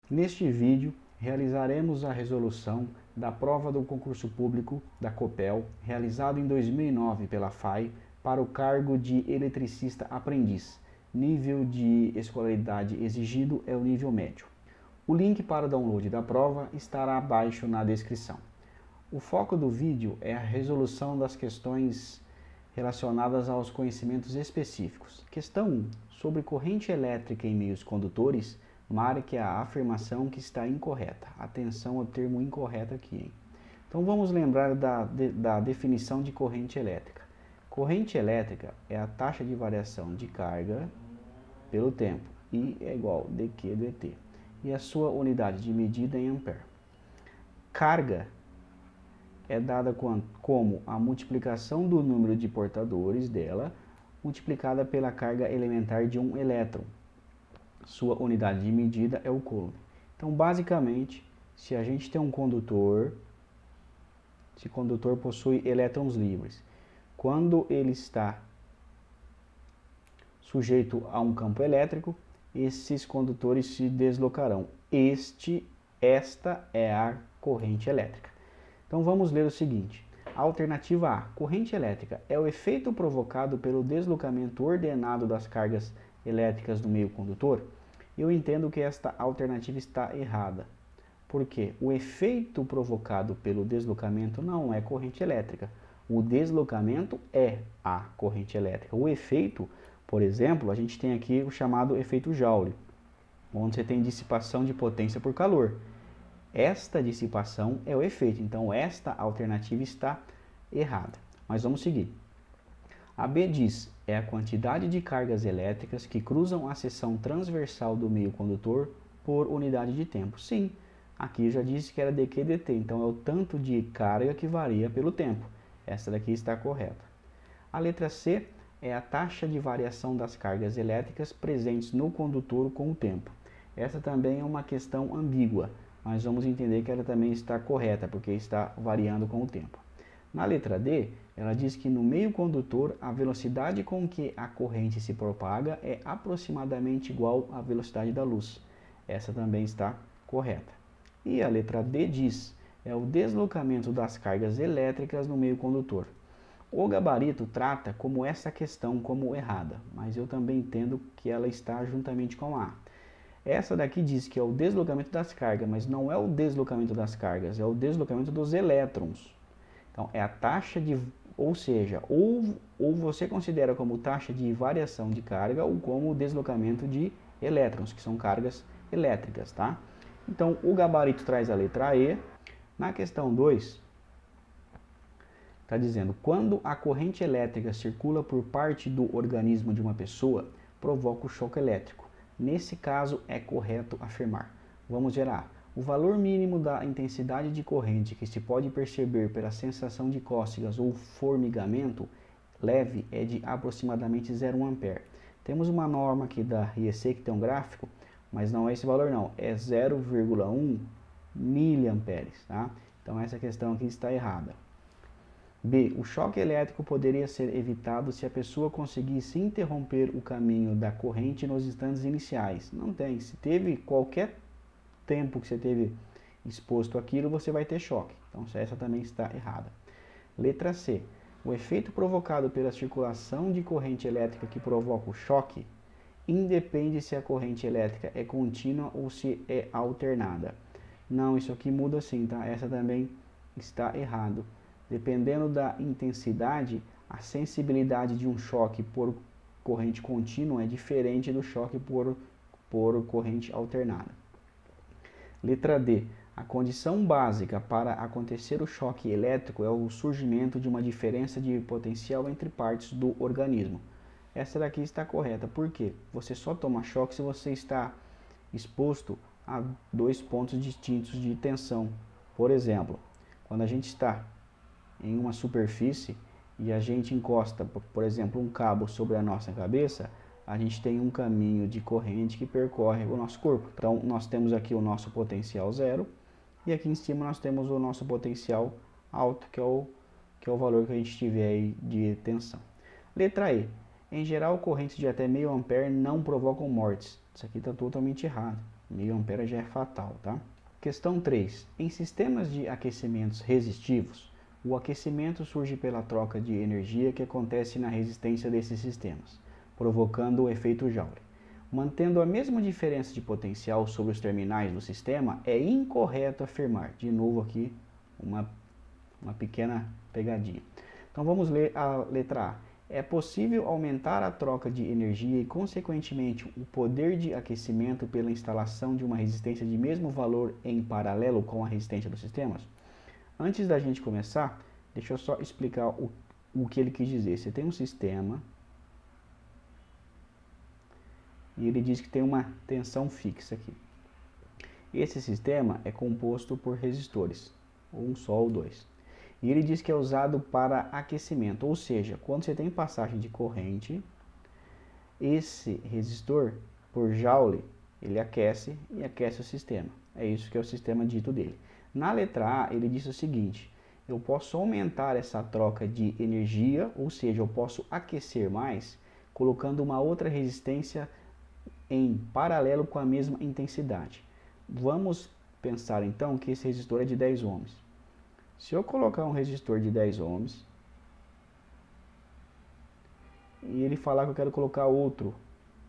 Neste vídeo, realizaremos a resolução da prova do concurso público da Copel, realizado em 2009 pela FAI, para o cargo de eletricista aprendiz. Nível de escolaridade exigido é o nível médio. O link para o download da prova estará abaixo na descrição. O foco do vídeo é a resolução das questões relacionadas aos conhecimentos específicos. Questão 1. Sobre corrente elétrica em meios condutores, marque a afirmação que está incorreta. Atenção ao termo incorreto aqui, hein? Então vamos lembrar da definição de corrente elétrica. Corrente elétrica é a taxa de variação de carga pelo tempo. I é igual a dQ dt. E a sua unidade de medida em ampere. Carga é dada como a multiplicação do número de portadores dela multiplicada pela carga elementar de um elétron. Sua unidade de medida é o coulomb. Então, basicamente, se a gente tem um condutor, esse condutor possui elétrons livres. Quando ele está sujeito a um campo elétrico, esses condutores se deslocarão. Esta é a corrente elétrica. Então vamos ler o seguinte. A alternativa A, corrente elétrica, é o efeito provocado pelo deslocamento ordenado das cargas elétricas no meio condutor? Eu entendo que esta alternativa está errada. Porque o efeito provocado pelo deslocamento não é corrente elétrica. O deslocamento é a corrente elétrica. O efeito, por exemplo, a gente tem aqui o chamado efeito Joule, onde você tem dissipação de potência por calor. Esta dissipação é o efeito, então esta alternativa está errada. Mas vamos seguir. A B diz, é a quantidade de cargas elétricas que cruzam a seção transversal do meio condutor por unidade de tempo. Sim, aqui já disse que era dQ dt, então é o tanto de carga que varia pelo tempo. Essa daqui está correta. A letra C é a taxa de variação das cargas elétricas presentes no condutor com o tempo. Essa também é uma questão ambígua, mas vamos entender que ela também está correta, porque está variando com o tempo. Na letra D, ela diz que no meio condutor, a velocidade com que a corrente se propaga é aproximadamente igual à velocidade da luz. Essa também está correta. E a letra D diz, é o deslocamento das cargas elétricas no meio condutor. O gabarito trata como essa questão como errada, mas eu também entendo que ela está juntamente com a. Essa daqui diz que é o deslocamento das cargas, mas não é o deslocamento das cargas, é o deslocamento dos elétrons. Então, é a taxa de, ou seja, ou você considera como taxa de variação de carga ou como deslocamento de elétrons, que são cargas elétricas, tá? Então, o gabarito traz a letra E. Na questão 2, está dizendo, quando a corrente elétrica circula por parte do organismo de uma pessoa, provoca o choque elétrico. Nesse caso, é correto afirmar. Vamos ver A. O valor mínimo da intensidade de corrente que se pode perceber pela sensação de cócegas ou formigamento leve é de aproximadamente 0,1 A. Temos uma norma aqui da REC que tem um gráfico, mas não é esse valor não, é 0,1 miliamperes, tá? Então essa questão aqui está errada. B. O choque elétrico poderia ser evitado se a pessoa conseguisse interromper o caminho da corrente nos instantes iniciais. Não tem. Se teve qualquer tempo que você teve exposto àquilo, você vai ter choque. Então essa também está errada. Letra C. O efeito provocado pela circulação de corrente elétrica que provoca o choque independe se a corrente elétrica é contínua ou se é alternada. Não, isso aqui muda sim, tá? Essa também está errado. Dependendo da intensidade, a sensibilidade de um choque por corrente contínua é diferente do choque por corrente alternada. Letra D. A condição básica para acontecer o choque elétrico é o surgimento de uma diferença de potencial entre partes do organismo. Essa daqui está correta. Por quê? Você só toma choque se você está exposto a dois pontos distintos de tensão. Por exemplo, quando a gente está em uma superfície e a gente encosta, por exemplo, um cabo sobre a nossa cabeça, a gente tem um caminho de corrente que percorre o nosso corpo. Então, nós temos aqui o nosso potencial zero e aqui em cima nós temos o nosso potencial alto, que é o valor que a gente tiver aí de tensão. Letra E. Em geral, correntes de até meio ampere não provocam mortes. Isso aqui está totalmente errado. 1000 A já é fatal, tá? Questão 3. Em sistemas de aquecimentos resistivos, o aquecimento surge pela troca de energia que acontece na resistência desses sistemas, provocando o efeito Joule. Mantendo a mesma diferença de potencial sobre os terminais do sistema, é incorreto afirmar. De novo aqui, uma pequena pegadinha. Então vamos ler a letra A. É possível aumentar a troca de energia e, consequentemente, o poder de aquecimento pela instalação de uma resistência de mesmo valor em paralelo com a resistência dos sistemas? Antes da gente começar, deixa eu só explicar o que ele quis dizer. Você tem um sistema e ele diz que tem uma tensão fixa aqui. Esse sistema é composto por resistores, um só ou dois. E ele diz que é usado para aquecimento, ou seja, quando você tem passagem de corrente, esse resistor, por Joule, ele aquece e aquece o sistema. É isso que é o sistema dito dele. Na letra A, ele diz o seguinte: eu posso aumentar essa troca de energia, ou seja, eu posso aquecer mais, colocando uma outra resistência em paralelo com a mesma intensidade. Vamos pensar então que esse resistor é de 10 ohms. Se eu colocar um resistor de 10 ohms e ele falar que eu quero colocar outro,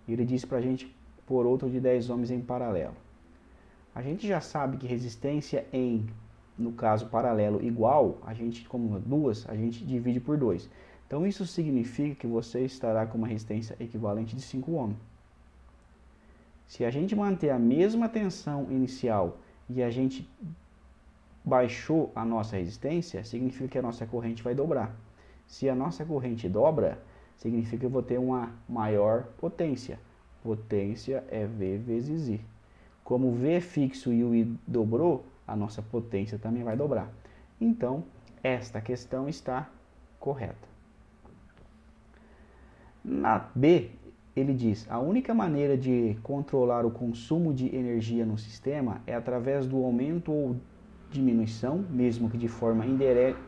e ele diz pra gente pôr outro de 10 ohms em paralelo. A gente já sabe que resistência em, no caso paralelo igual, a gente, como duas, a gente divide por 2. Então isso significa que você estará com uma resistência equivalente de 5 ohms. Se a gente manter a mesma tensão inicial e a gente baixou a nossa resistência, significa que a nossa corrente vai dobrar. Se a nossa corrente dobra, significa que eu vou ter uma maior potência. Potência é V vezes I. Como V é fixo e o I dobrou, a nossa potência também vai dobrar. Então, esta questão está correta. Na B, ele diz: a única maneira de controlar o consumo de energia no sistema é através do aumento ou diminuição, mesmo que de forma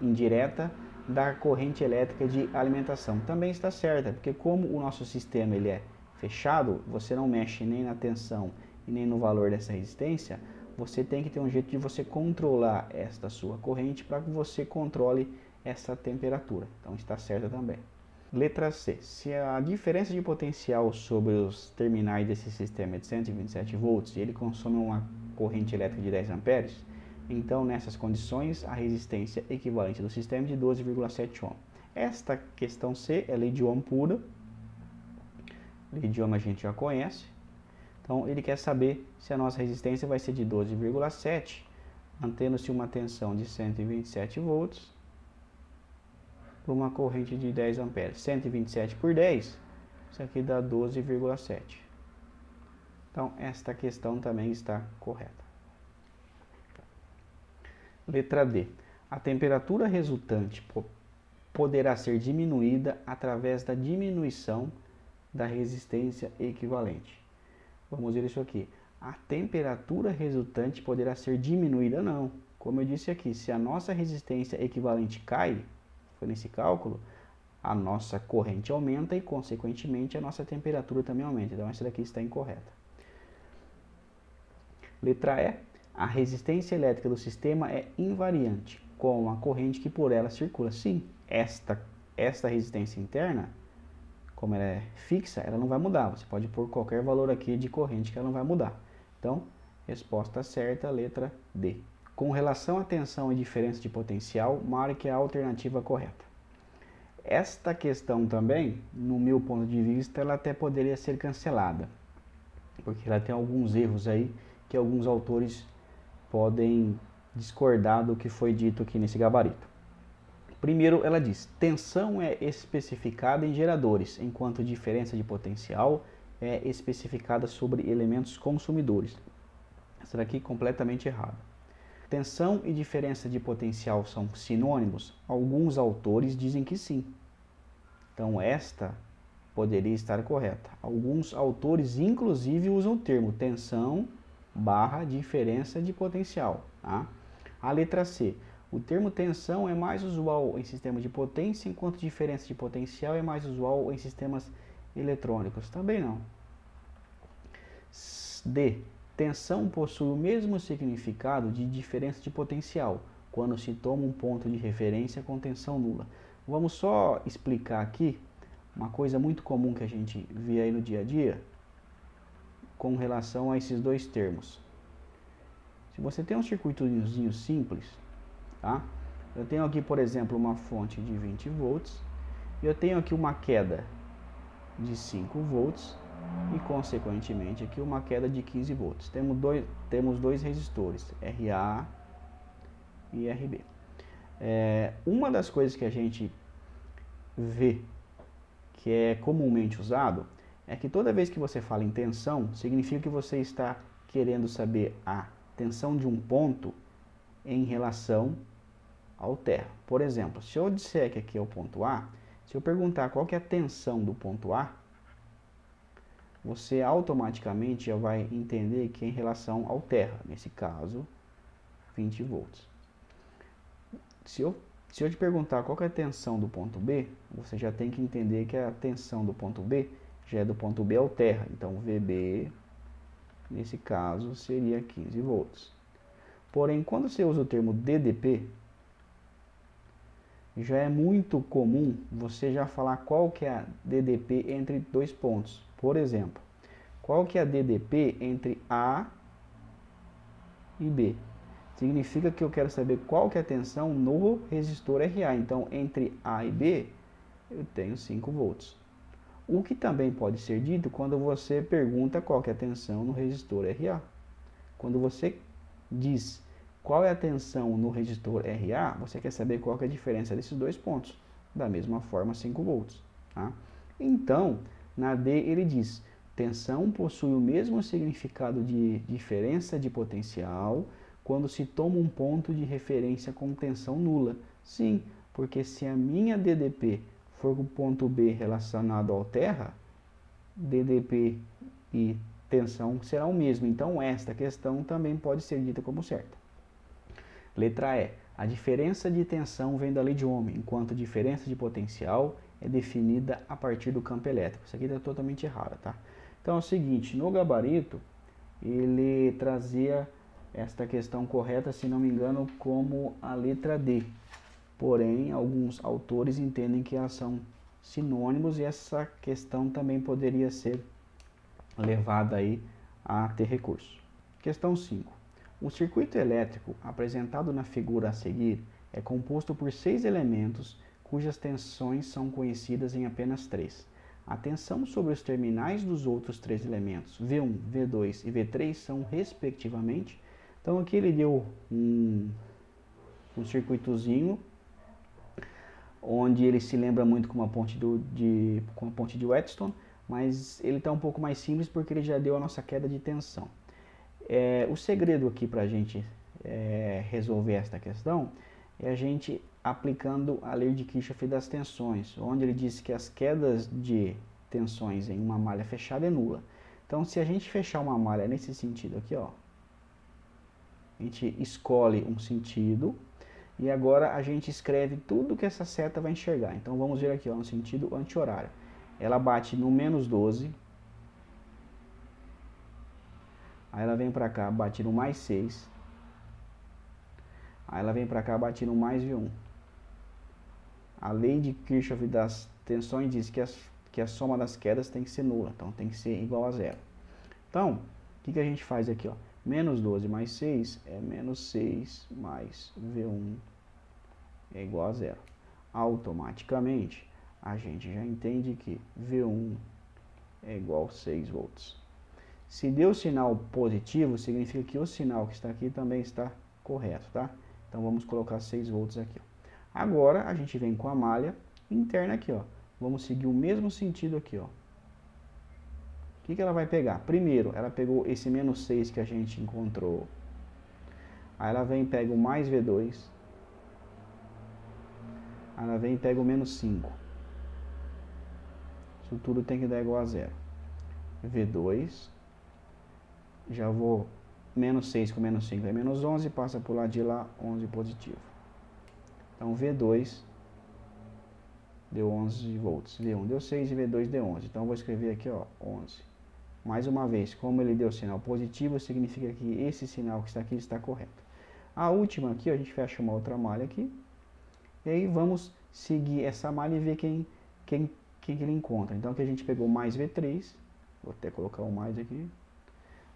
indireta, da corrente elétrica de alimentação. Também está certa, porque como o nosso sistema ele é fechado, você não mexe nem na tensão e nem no valor dessa resistência, você tem que ter um jeito de você controlar esta sua corrente para que você controle essa temperatura. Então está certa também. Letra C. Se a diferença de potencial sobre os terminais desse sistema é de 127 volts e ele consome uma corrente elétrica de 10 amperes, então nessas condições a resistência equivalente do sistema é de 12,7 ohm. Esta questão C é lei de Ohm pura. Lei de Ohm a gente já conhece. Então ele quer saber se a nossa resistência vai ser de 12,7, mantendo-se uma tensão de 127 volts por uma corrente de 10 amperes. 127 por 10, isso aqui dá 12,7. Então esta questão também está correta. Letra D. A temperatura resultante poderá ser diminuída através da diminuição da resistência equivalente. Vamos ver isso aqui. A temperatura resultante poderá ser diminuída? Não. Como eu disse aqui, se a nossa resistência equivalente cai, foi nesse cálculo, a nossa corrente aumenta e, consequentemente, a nossa temperatura também aumenta. Então, essa daqui está incorreta. Letra E. A resistência elétrica do sistema é invariante com a corrente que por ela circula. Sim, esta resistência interna, como ela é fixa, ela não vai mudar. Você pode pôr qualquer valor aqui de corrente que ela não vai mudar. Então, resposta certa, letra D. Com relação à tensão e diferença de potencial, marque a alternativa correta. Esta questão também, no meu ponto de vista, ela até poderia ser cancelada, porque ela tem alguns erros aí que alguns autores podem discordar do que foi dito aqui nesse gabarito. Primeiro, ela diz: tensão é especificada em geradores, enquanto diferença de potencial é especificada sobre elementos consumidores. Essa daqui é completamente errada. Tensão e diferença de potencial são sinônimos? Alguns autores dizem que sim. Então esta poderia estar correta. Alguns autores inclusive usam o termo tensão barra diferença de potencial. Tá? A letra C. O termo tensão é mais usual em sistemas de potência, enquanto diferença de potencial é mais usual em sistemas eletrônicos. Também não. D. Tensão possui o mesmo significado de diferença de potencial, quando se toma um ponto de referência com tensão nula. Vamos só explicar aqui uma coisa muito comum que a gente vê aí no dia a dia com relação a esses dois termos. Se você tem um circuitozinho simples, tá? Eu tenho aqui, por exemplo, uma fonte de 20 volts, e eu tenho aqui uma queda de 5 volts, e consequentemente aqui uma queda de 15 volts. Temos dois resistores, RA e RB. Uma das coisas que a gente vê que é comumente usado é que toda vez que você fala em tensão, significa que você está querendo saber a tensão de um ponto em relação ao terra. Por exemplo, se eu disser que aqui é o ponto A, se eu perguntar qual que é a tensão do ponto A, você automaticamente já vai entender que é em relação ao terra, nesse caso, 20 volts. Se eu te perguntar qual que é a tensão do ponto B, você já tem que entender que a tensão do ponto B já é do ponto B ao terra. Então, VB, nesse caso, seria 15 volts. Porém, quando você usa o termo DDP, já é muito comum você já falar qual que é a DDP entre dois pontos. Por exemplo, qual que é a DDP entre A e B? Significa que eu quero saber qual que é a tensão no resistor RA. Então, entre A e B, eu tenho 5 volts. O que também pode ser dito quando você pergunta qual que é a tensão no resistor RA. Quando você diz qual é a tensão no resistor RA, você quer saber qual que é a diferença desses dois pontos. Da mesma forma, 5 volts. Tá? Então, na D ele diz, tensão possui o mesmo significado de diferença de potencial quando se toma um ponto de referência com tensão nula. Sim, porque se a minha DDP for com o ponto B relacionado ao terra, DDP e tensão será o mesmo. Então, esta questão também pode ser dita como certa. Letra E. A diferença de tensão vem da lei de Ohm, enquanto a diferença de potencial é definida a partir do campo elétrico. Isso aqui está totalmente errado, tá? Então é o seguinte, no gabarito, ele trazia esta questão correta, se não me engano, como a letra D. Porém, alguns autores entendem que elas são sinônimos e essa questão também poderia ser levada aí a ter recurso. Questão 5. O circuito elétrico apresentado na figura a seguir é composto por 6 elementos cujas tensões são conhecidas em apenas 3. A tensão sobre os terminais dos outros 3 elementos, V1, V2 e V3, são respectivamente. Então aqui ele deu um circuitozinho onde ele se lembra muito com a ponte de Wheatstone, mas ele está um pouco mais simples porque ele já deu a nossa queda de tensão. O segredo aqui para a gente resolver esta questão é a gente aplicando a lei de Kirchhoff das tensões, onde ele diz que as quedas de tensões em uma malha fechada é nula. Então, se a gente fechar uma malha nesse sentido aqui, ó, a gente escolhe um sentido e agora a gente escreve tudo que essa seta vai enxergar. Então, vamos ver aqui, ó, no sentido anti-horário. Ela bate no menos 12. Aí ela vem pra cá, bate no mais 6. Aí ela vem pra cá, bate no mais V1. A lei de Kirchhoff das tensões diz que a soma das quedas tem que ser nula. Então tem que ser igual a zero. Então, o que a gente faz aqui? Ó? Menos 12 mais 6 é menos 6 mais V1 é igual a zero. Automaticamente, a gente já entende que V1 é igual a 6 volts. Se deu sinal positivo, significa que o sinal que está aqui também está correto, tá? Então vamos colocar 6 volts aqui. Ó. Agora a gente vem com a malha interna aqui, ó. Vamos seguir o mesmo sentido aqui, ó. O que ela vai pegar? Primeiro, ela pegou esse menos 6 que a gente encontrou. Aí ela vem e pega o mais V2. Aí ela vem e pega o menos 5. Isso tudo tem que dar igual a zero. V2. Já vou, menos 6 com menos 5 é menos 11, passa por lado de lá, 11 positivo. Então V2 deu 11 volts, V1 deu 6 e V2 deu 11. Então vou escrever aqui, ó, 11 Mais uma vez, como ele deu sinal positivo, significa que esse sinal que está aqui está correto. A última aqui, ó, a gente fecha uma outra malha aqui. E aí vamos seguir essa malha e ver quem ele encontra. Então aqui a gente pegou mais V3. Vou até colocar um mais aqui.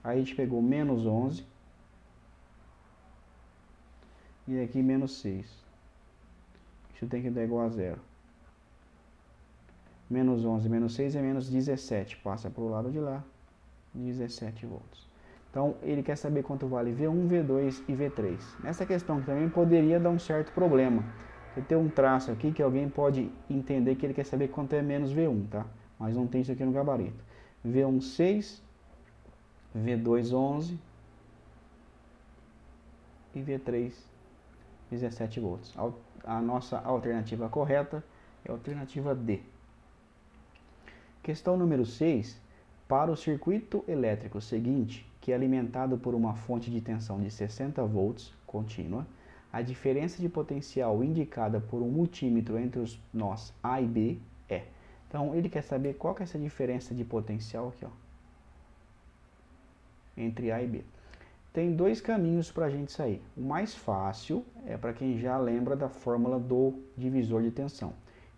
Aí a gente pegou menos 11. E aqui menos 6. Isso tem que dar igual a 0. Menos 11 menos 6 é menos 17. Passa para o lado de lá. 17 volts. Então, ele quer saber quanto vale V1, V2 e V3. Nessa questão que também poderia dar um certo problema. Porque tem um traço aqui que alguém pode entender que ele quer saber quanto é menos V1, tá? Mas não tem isso aqui no gabarito. V1, 6. V2, 11. E V3, 17 volts. A nossa alternativa correta é a alternativa D. Questão número 6. Para o circuito elétrico seguinte, que é alimentado por uma fonte de tensão de 60 volts contínua, a diferença de potencial indicada por um multímetro entre os nós A e B é. Então, ele quer saber qual que é essa diferença de potencial aqui, ó, entre A e B. Tem dois caminhos para a gente sair. O mais fácil é para quem já lembra da fórmula do divisor de tensão.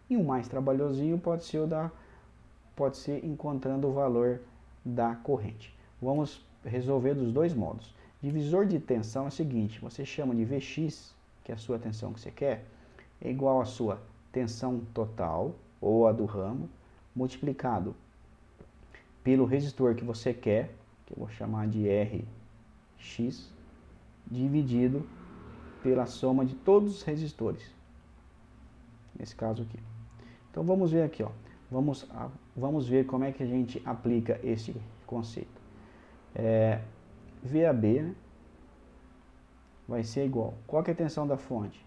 E o mais trabalhosinho pode ser encontrando o valor da corrente. Vamos resolver dos dois modos. Divisor de tensão é o seguinte, você chama de Vx, que é a sua tensão que você quer, é igual à sua tensão total, ou a do ramo, multiplicado pelo resistor que você quer, que eu vou chamar de Rx, dividido pela soma de todos os resistores. Nesse caso aqui. Então vamos ver aqui, ó. Vamos ver como é que a gente aplica esse conceito. VAB, né, vai ser igual. Qual que é a tensão da fonte?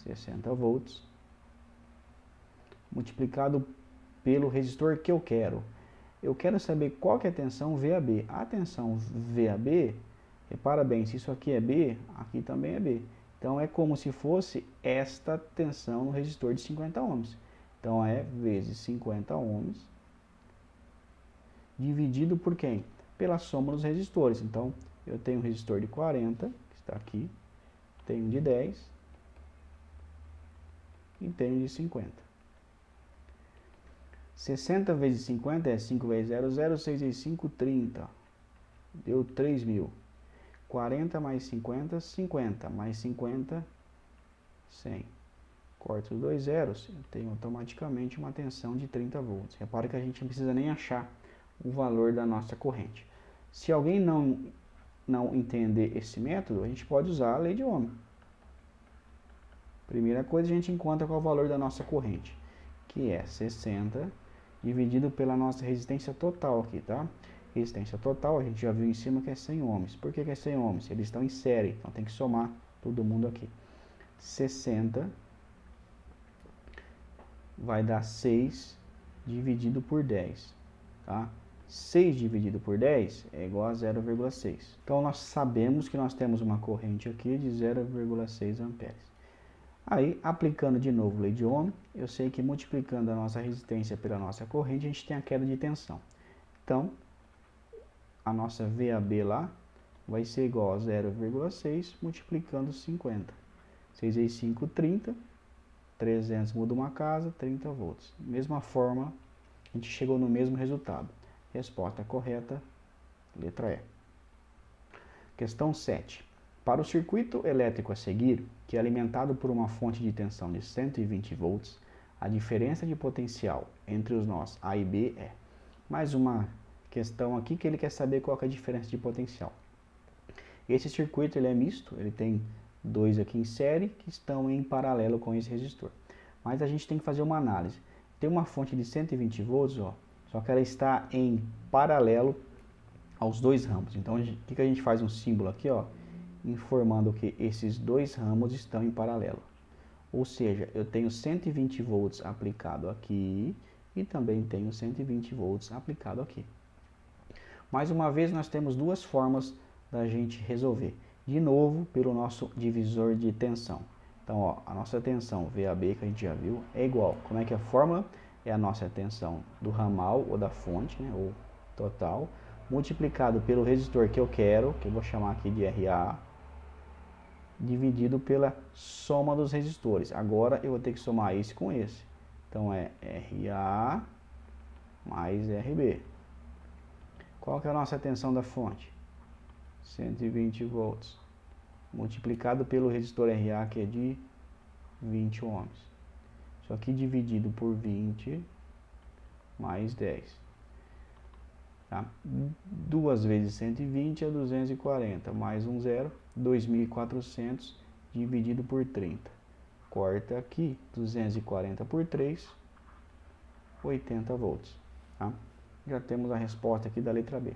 60 volts. Multiplicado pelo resistor que eu quero. Eu quero saber qual que é a tensão VAB. A tensão VAB, repara bem, se isso aqui é B, aqui também é B. Então é como se fosse esta tensão no resistor de 50 ohms. Então é vezes 50 ohms dividido por quem? Pela soma dos resistores. Então eu tenho um resistor de 40, que está aqui, tenho um de 10 e tenho um de 50. 60 vezes 50 é 5 vezes 0, 0, 6 vezes 5, 30. Deu 3.000. 40 mais 50, 50. Mais 50, 100. Corto os dois zeros, eu tenho automaticamente uma tensão de 30 volts. Repare que a gente não precisa nem achar o valor da nossa corrente. Se alguém não entender esse método, a gente pode usar a lei de Ohm. Primeira coisa, a gente encontra qual é o valor da nossa corrente, que é 60 dividido pela nossa resistência total aqui, tá? Resistência total, a gente já viu em cima que é 100 ohms. Por que é 100 ohms? Eles estão em série, então tem que somar todo mundo aqui. 60 vai dar 6 dividido por 10, tá? 6 dividido por 10 é igual a 0,6. Então, nós sabemos que nós temos uma corrente aqui de 0,6 amperes. Aí, aplicando de novo a lei de Ohm, eu sei que multiplicando a nossa resistência pela nossa corrente, a gente tem a queda de tensão. Então, a nossa VAB lá vai ser igual a 0,6 multiplicando 50. 6 vezes 5, 30. 300 muda uma casa, 30 volts. Mesma forma, a gente chegou no mesmo resultado. Resposta correta, letra E. Questão 7. Para o circuito elétrico a seguir, que é alimentado por uma fonte de tensão de 120 volts, a diferença de potencial entre os nós A e B é. Mais uma questão aqui que ele quer saber qual que é a diferença de potencial. Esse circuito ele é misto, ele tem dois aqui em série que estão em paralelo com esse resistor. Mas a gente tem que fazer uma análise. Tem uma fonte de 120 volts, ó, só que ela está em paralelo aos dois ramos. Então, o que a gente faz? Um símbolo aqui, ó, informando que esses dois ramos estão em paralelo. Ou seja, eu tenho 120 volts aplicado aqui e também tenho 120 volts aplicado aqui. Mais uma vez, nós temos duas formas da gente resolver. De novo, pelo nosso divisor de tensão. Então, ó, a nossa tensão VAB, que a gente já viu, é igual. Como é que é a fórmula? É a nossa tensão do ramal ou da fonte, né, ou total, multiplicado pelo resistor que eu quero, que eu vou chamar aqui de RA, dividido pela soma dos resistores. Agora eu vou ter que somar esse com esse. Então é RA mais RB. Qual que é a nossa tensão da fonte? 120 volts. Multiplicado pelo resistor RA, que é de 20 ohms. Isso aqui dividido por 20 mais 10. Tá? 2 vezes 120 é 240, mais um zero, 2.400 dividido por 30. Corta aqui, 240 por 3, 80 volts. Tá? Já temos a resposta aqui da letra B.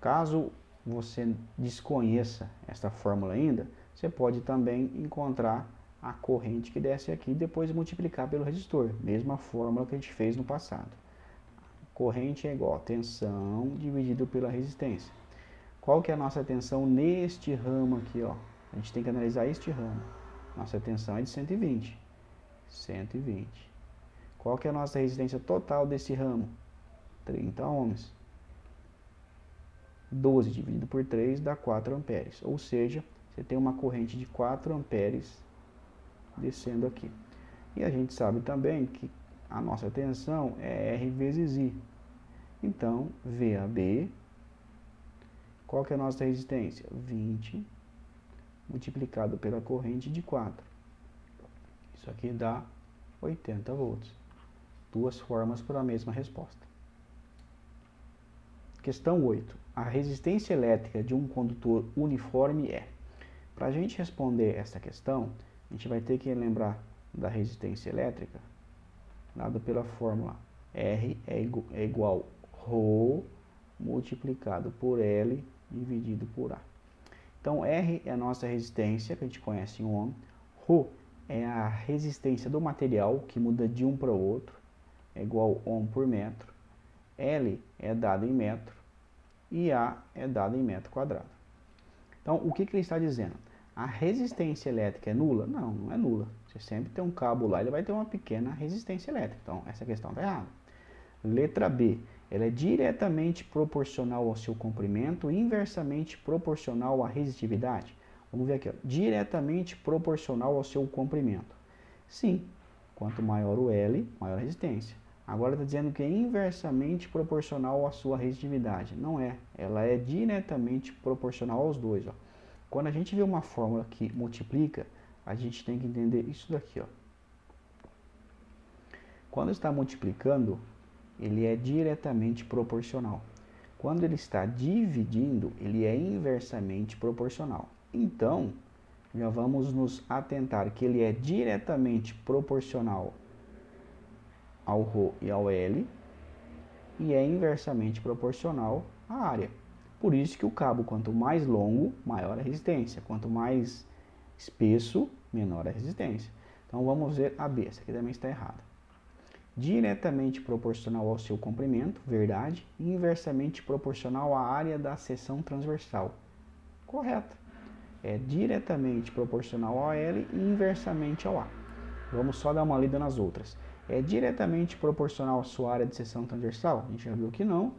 Caso você desconheça essa fórmula ainda, você pode também encontrar a corrente que desce aqui e depois multiplicar pelo resistor. Mesma fórmula que a gente fez no passado. Corrente é igual a tensão dividido pela resistência. Qual que é a nossa tensão neste ramo aqui, ó? A gente tem que analisar este ramo. Nossa tensão é de 120. 120. Qual que é a nossa resistência total desse ramo? 30 ohms. 12 dividido por 3 dá 4 amperes. Ou seja, você tem uma corrente de 4 amperes descendo aqui. E a gente sabe também que a nossa tensão é R vezes I. Então, VAB, qual que é a nossa resistência? 20 multiplicado pela corrente de 4. Isso aqui dá 80 volts. Duas formas para a mesma resposta. Questão 8. A resistência elétrica de um condutor uniforme é. Para a gente responder essa questão, a gente vai ter que lembrar da resistência elétrica, dada pela fórmula R é igual a ρ multiplicado por L dividido por A. Então, R é a nossa resistência, que a gente conhece em ohm. ρ é a resistência do material, que muda de um para o outro, é igual a ohm por metro. L é dado em metro e A é dado em metro quadrado. Então, o que ele está dizendo? A resistência elétrica é nula? Não, não é nula. Você sempre tem um cabo lá, ele vai ter uma pequena resistência elétrica. Então, essa questão está errada. Letra B. Ela é diretamente proporcional ao seu comprimento e inversamente proporcional à resistividade. Vamos ver aqui, ó. Diretamente proporcional ao seu comprimento. Sim, quanto maior o L, maior a resistência. Agora está dizendo que é inversamente proporcional à sua resistividade. Não é, ela é diretamente proporcional aos dois. Ó. Quando a gente vê uma fórmula que multiplica, a gente tem que entender isso daqui. Ó. Quando está multiplicando, ele é diretamente proporcional. Quando ele está dividindo, ele é inversamente proporcional. Então, já vamos nos atentar que ele é diretamente proporcional ao ρ e ao L e é inversamente proporcional à área. Por isso que o cabo, quanto mais longo, maior a resistência. Quanto mais espesso, menor a resistência. Então vamos ver a B. Essa aqui também está errada. Diretamente proporcional ao seu comprimento, verdade. E inversamente proporcional à área da seção transversal. Correto. É diretamente proporcional ao L e inversamente ao A. Vamos só dar uma lida nas outras. É diretamente proporcional à sua área de seção transversal? A gente já viu que não.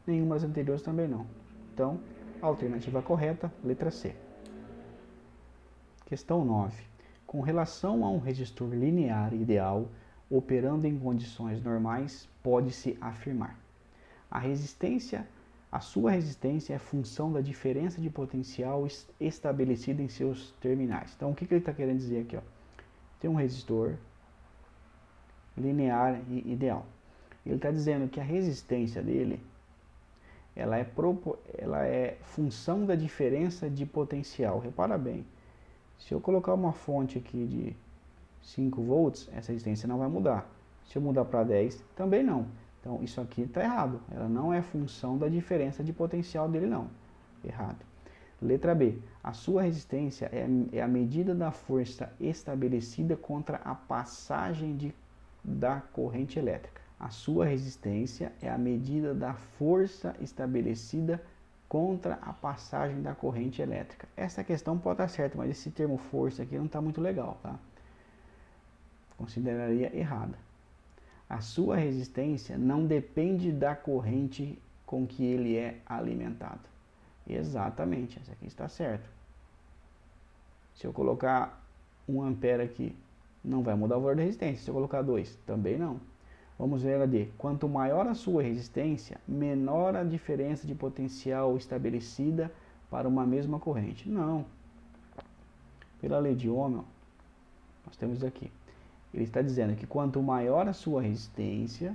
Nenhuma das anteriores também não. Então, a alternativa correta, letra C. Questão 9. Com relação a um resistor linear ideal, operando em condições normais, pode-se afirmar. A sua resistência é função da diferença de potencial estabelecida em seus terminais. Então, o que ele está querendo dizer aqui? Ó? Tem um resistor linear e ideal. Ele está dizendo que a resistência dele ela é função da diferença de potencial. Repara bem, se eu colocar uma fonte aqui de 5 volts, essa resistência não vai mudar. Se eu mudar para 10, também não. Então, isso aqui está errado. Ela não é função da diferença de potencial dele, não. Errado. Letra B. A sua resistência é a medida da força estabelecida contra a passagem da corrente elétrica. A sua resistência é a medida da força estabelecida contra a passagem da corrente elétrica. Essa questão pode estar certa, mas esse termo força aqui não está muito legal, tá? Consideraria errada. A sua resistência não depende da corrente com que ele é alimentado. Exatamente, essa aqui está certo. Se eu colocar 1 ampere aqui, não vai mudar o valor da resistência. Se eu colocar 2, também não. Vamos ver a D. Quanto maior a sua resistência, menor a diferença de potencial estabelecida para uma mesma corrente. Não. Pela lei de Ohm, nós temos aqui. Ele está dizendo que quanto maior a sua resistência,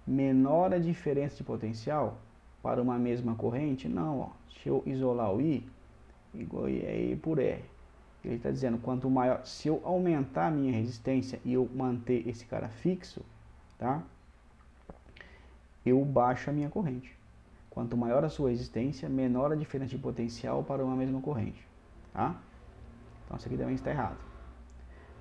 menor a diferença de potencial para uma mesma corrente. Não, ó. Se eu isolar o I, igual a I por R. Ele está dizendo, quanto maior, se eu aumentar a minha resistência e eu manter esse cara fixo, tá? Eu baixo a minha corrente. Quanto maior a sua resistência, menor a diferença de potencial para uma mesma corrente, tá? Então isso aqui também está errado.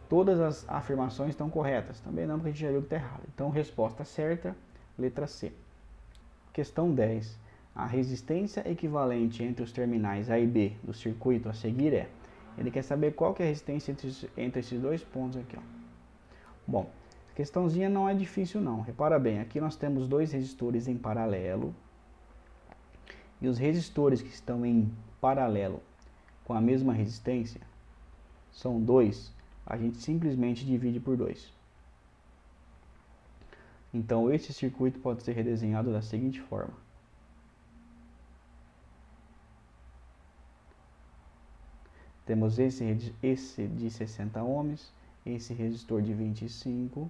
Todas as afirmações estão corretas, também não, porque a gente já viu que está errado. Então, resposta certa, letra C. Questão 10. A resistência equivalente entre os terminais A e B do circuito a seguir é... Ele quer saber qual que é a resistência entre esses dois pontos aqui, ó. Bom, a questãozinha não é difícil não. Repara bem, aqui nós temos dois resistores em paralelo. E os resistores que estão em paralelo com a mesma resistência são 2. A gente simplesmente divide por 2. Então esse circuito pode ser redesenhado da seguinte forma. Temos esse de 60 ohms, esse resistor de 25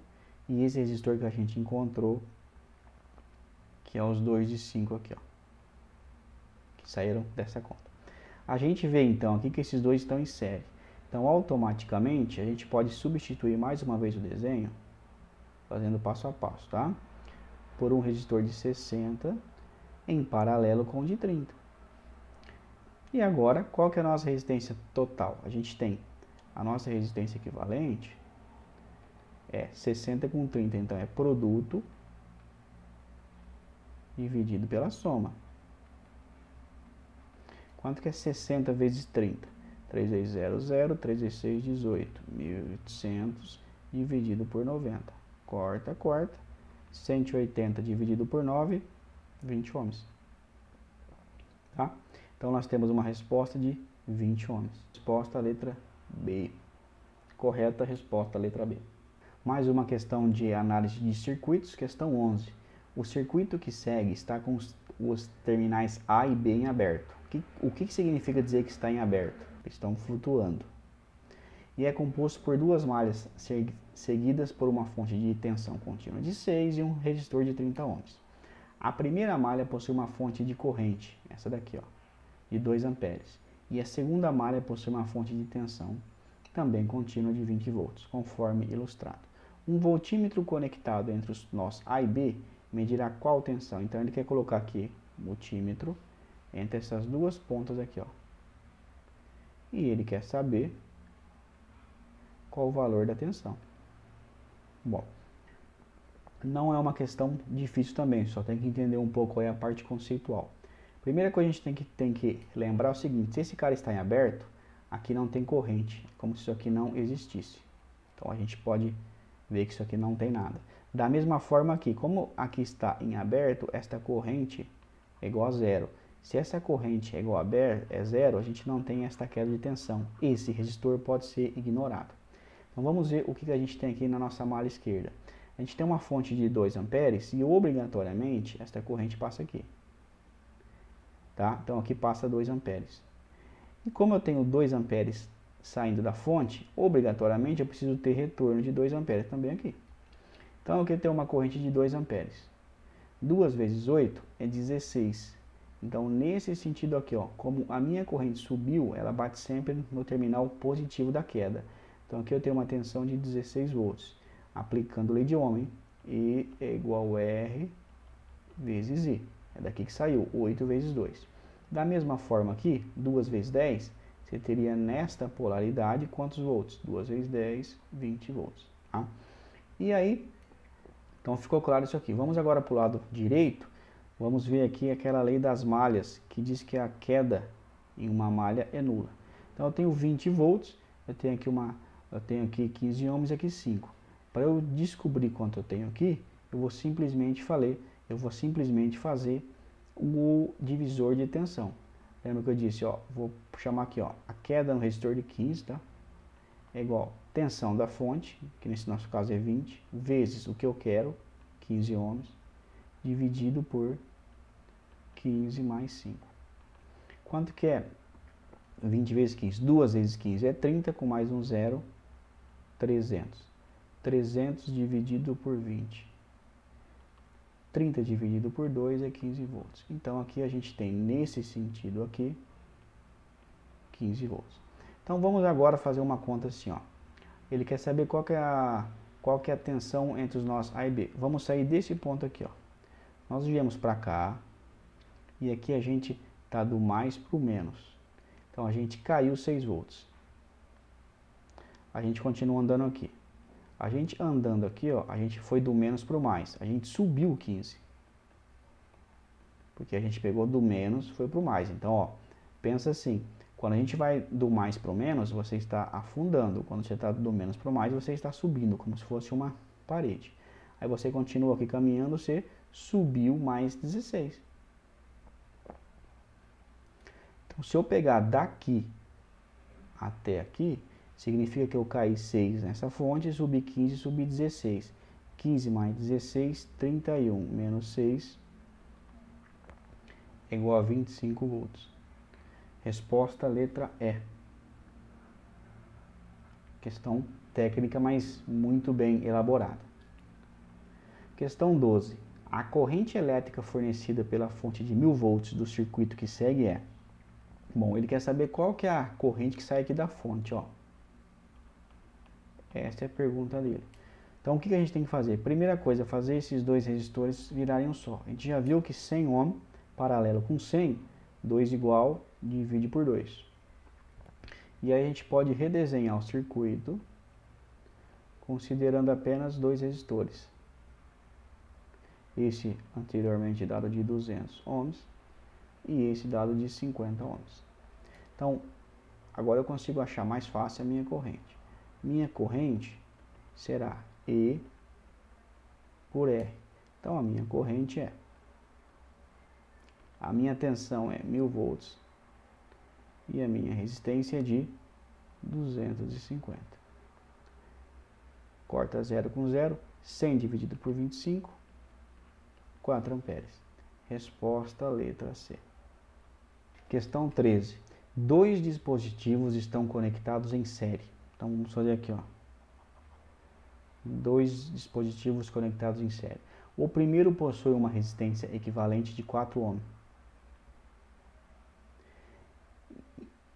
e esse resistor que a gente encontrou, que é os dois de 5 aqui, ó, que saíram dessa conta. A gente vê então aqui que esses dois estão em série. Então automaticamente a gente pode substituir mais uma vez o desenho, fazendo passo a passo, tá? Por um resistor de 60 em paralelo com o de 30. E agora, qual que é a nossa resistência total? A gente tem a nossa resistência equivalente, é 60 com 30, então é produto dividido pela soma. Quanto que é 60 vezes 30? 3 vezes 0, 0, 3 vezes 6, 18. 1.800 dividido por 90. Corta, corta. 180 dividido por 9, 20 ohms. Tá? Então nós temos uma resposta de 20 ohms. Resposta letra B. Correta resposta letra B. Mais uma questão de análise de circuitos, questão 11. O circuito que segue está com os terminais A e B em aberto. O que significa dizer que está em aberto? Estão flutuando. E é composto por duas malhas seguidas por uma fonte de tensão contínua de 6 e um resistor de 30 ohms. A primeira malha possui uma fonte de corrente, essa daqui, ó, de 2 amperes. E a segunda malha possui uma fonte de tensão, também contínua de 20 volts, conforme ilustrado. Um voltímetro conectado entre os nós A e B medirá qual tensão? Então ele quer colocar aqui multímetro entre essas duas pontas aqui, ó. E ele quer saber qual o valor da tensão. Bom, não é uma questão difícil também, só tem que entender um pouco aí a parte conceitual. Primeira coisa que a gente tem que lembrar é o seguinte: se esse cara está em aberto, aqui não tem corrente, como se isso aqui não existisse. Então a gente pode ver que isso aqui não tem nada. Da mesma forma aqui, como aqui está em aberto, esta corrente é igual a zero. Se essa corrente é igual a zero, a gente não tem esta queda de tensão. Esse resistor pode ser ignorado. Então vamos ver o que a gente tem aqui na nossa malha esquerda. A gente tem uma fonte de 2 amperes e obrigatoriamente esta corrente passa aqui. Tá? Então aqui passa 2 amperes. E como eu tenho 2 amperes saindo da fonte, obrigatoriamente eu preciso ter retorno de 2 amperes também aqui. Então aqui eu tenho uma corrente de 2 amperes. 2 vezes 8 é 16. Então nesse sentido aqui, ó, como a minha corrente subiu, ela bate sempre no terminal positivo da queda. Então aqui eu tenho uma tensão de 16 volts. Aplicando lei de Ohm, E é igual a R vezes I. É daqui que saiu, 8 vezes 2. Da mesma forma aqui, 2 vezes 10, você teria nesta polaridade quantos volts? 2 vezes 10, 20 volts. Tá? E aí, então ficou claro isso aqui. Vamos agora para o lado direito. Vamos ver aqui aquela lei das malhas, que diz que a queda em uma malha é nula. Então eu tenho 20 volts, eu tenho aqui 15 ohms e aqui 5. Para eu descobrir quanto eu tenho aqui, eu vou simplesmente fazer o divisor de tensão. Lembra que eu disse, ó, vou chamar aqui, ó, a queda no resistor de 15, tá? É igual tensão da fonte, que nesse nosso caso é 20, vezes o que eu quero, 15 ohms, dividido por 15 mais 5. Quanto que é 20 vezes 15? 2 vezes 15 é 30, com mais um zero, 300. 300 dividido por 20. 30 dividido por 2 é 15 volts. Então aqui a gente tem, nesse sentido aqui, 15 volts. Então vamos agora fazer uma conta assim, ó. Ele quer saber qual que é a tensão entre os nós A e B. Vamos sair desse ponto aqui, ó. Nós viemos para cá e aqui a gente tá do mais para o menos. Então a gente caiu 6 volts. A gente continua andando aqui. A gente andando aqui, ó, a gente foi do menos para o mais. A gente subiu 15. Porque a gente pegou do menos, foi para o mais. Então, ó, pensa assim. Quando a gente vai do mais para o menos, você está afundando. Quando você está do menos para o mais, você está subindo, como se fosse uma parede. Aí você continua aqui caminhando, você subiu mais 16. Então, se eu pegar daqui até aqui, significa que eu caí 6 nessa fonte, subi 15, subi 16. 15 mais 16, 31, menos 6, é igual a 25 volts. Resposta letra E. Questão técnica, mas muito bem elaborada. Questão 12. A corrente elétrica fornecida pela fonte de 1000 volts do circuito que segue é... Bom, ele quer saber qual que é a corrente que sai aqui da fonte, ó. Essa é a pergunta dele. Então, o que a gente tem que fazer? Primeira coisa, fazer esses dois resistores virarem um só. A gente já viu que 100 ohm paralelo com 100, 2 igual, divide por 2. E aí a gente pode redesenhar o circuito considerando apenas dois resistores. Esse anteriormente dado de 200 ohms e esse dado de 50 ohms. Então, agora eu consigo achar mais fácil a minha corrente. Minha corrente será E por R. Então, a minha corrente é... A minha tensão é 1000 volts e a minha resistência é de 250. Corta 0 com 0, 100 dividido por 25, 4 amperes. Resposta letra C. Questão 13. Dois dispositivos estão conectados em série. Então vamos fazer aqui, ó. Dois dispositivos conectados em série. O primeiro possui uma resistência equivalente de 4 ohm.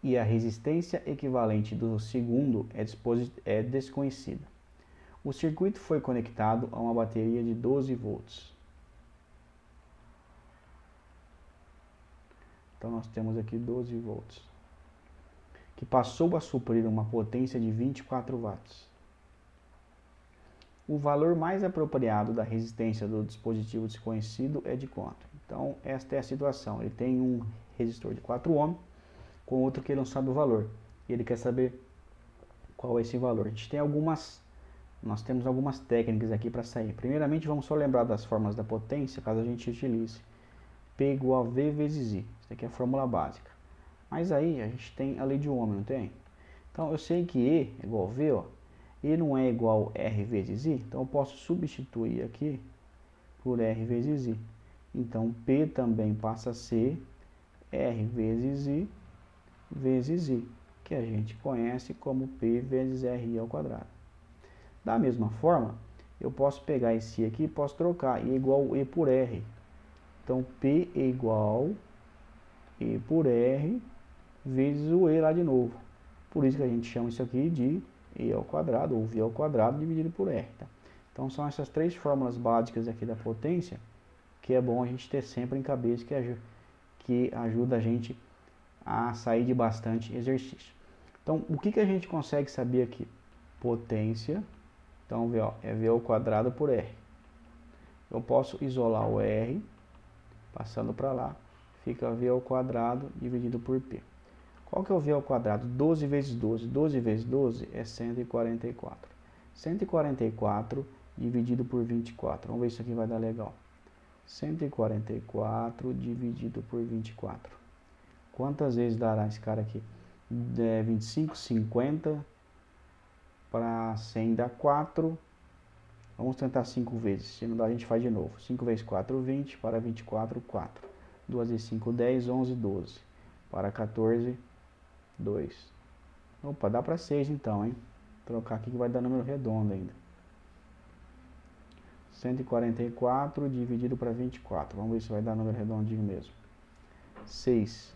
E a resistência equivalente do segundo é desconhecida. O circuito foi conectado a uma bateria de 12 volts. Então nós temos aqui 12 volts, que passou a suprir uma potência de 24 watts. O valor mais apropriado da resistência do dispositivo desconhecido é de quanto? Então esta é a situação. Ele tem um resistor de 4 ohm, com outro que ele não sabe o valor. E ele quer saber qual é esse valor. Nós temos algumas técnicas aqui para sair. Primeiramente, vamos só lembrar das fórmulas da potência, caso a gente utilize. P igual a V vezes I. Isso aqui é a fórmula básica. Mas aí a gente tem a lei de Ohm, não tem? Então eu sei que E é igual a V, ó. E não é igual a R vezes I, então eu posso substituir aqui por R vezes I. Então P também passa a ser R vezes I, que a gente conhece como P vezes RI ao quadrado. Da mesma forma, eu posso pegar esse aqui e posso trocar, I é igual a E por R. Então P é igual a E por R vezes o E lá de novo. Por isso que a gente chama isso aqui de E ao quadrado, ou V ao quadrado dividido por R. Tá? Então são essas três fórmulas básicas aqui da potência, que é bom a gente ter sempre em cabeça, que ajuda a gente a sair de bastante exercício. Então, o que a gente consegue saber aqui? Potência, então V, ó, é V ao quadrado por R. Eu posso isolar o R, passando para lá, fica V ao quadrado dividido por P. Qual que é o V ao quadrado? 12 vezes 12. 12 vezes 12 é 144. 144 dividido por 24. Vamos ver se isso aqui vai dar legal. 144 dividido por 24. Quantas vezes dará esse cara aqui? 25, 50 para 100 dá 4. Vamos tentar 5 vezes. Se não dá, a gente faz de novo. 5 vezes 4, 20. Para 24, 4. 2 vezes 5, 10. 11, 12. Para 14, 2. Opa, dá para 6 então, hein? Vou trocar aqui que vai dar número redondo ainda. 144 dividido para 24. Vamos ver se vai dar número redondinho mesmo. 6.